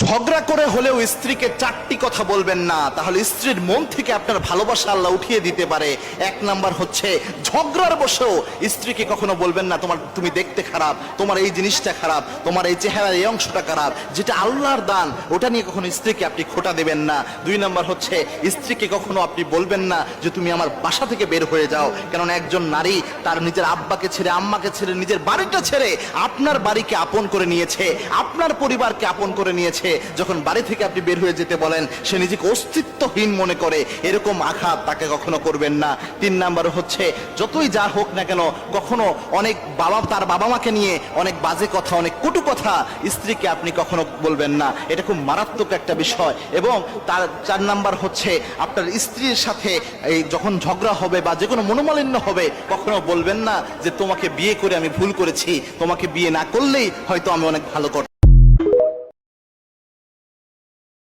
ঝগড়া করে হলেও স্ত্রীকে চারটি কথা বলবেন না, তাহলে স্ত্রীর মন থেকে আপনার ভালোবাসা আল্লাহ উঠিয়ে দিতে পারে। এক নাম্বার হচ্ছে, ঝগড়ার বসেও স্ত্রীকে কখনো বলবেন না তুমি দেখতে খারাপ, তোমার এই জিনিসটা খারাপ, তোমার এই চেহারার এই অংশটা খারাপ, যেটা আল্লাহর দান ওটা নিয়ে কখনো স্ত্রীকে আপনি খোঁটা দেবেন না। দুই নাম্বার হচ্ছে, স্ত্রীকে কখনো আপনি বলবেন না যে তুমি আমার বাসা থেকে বের হয়ে যাও, কারণ একজন নারী তার নিজের আব্বাকে ছেড়ে, আম্মাকে ছেড়ে, নিজের বাড়িটা ছেড়ে আপনার বাড়িকে আপন করে নিয়েছে, আপনার পরিবারকে আপন করে নিয়েছে। যখন বাড়ি থেকে আপনি বের হয়ে যেতে বলেন, সে নিজেকে অস্তিত্বহীন মনে করে, এরকম আঘাত তাকে কখনো করবেন না। তিন নাম্বার হচ্ছে, যতই যা হোক না কেন, কখনো অনেক তার বাবা মাকে নিয়ে অনেক বাজে কথা, অনেক কটু কথা স্ত্রীকে আপনি কখনো বলবেন না, এটা খুব মারাত্মক একটা বিষয়। এবং তার চার নাম্বার হচ্ছে, আপনার স্ত্রীর সাথে এই যখন ঝগড়া হবে বা যে কোনো মনোমালিন্য হবে, কখনো বলবেন না যে তোমাকে বিয়ে করে আমি ভুল করেছি, তোমাকে বিয়ে না করলেই হয়তো আমি অনেক ভালো করতাম।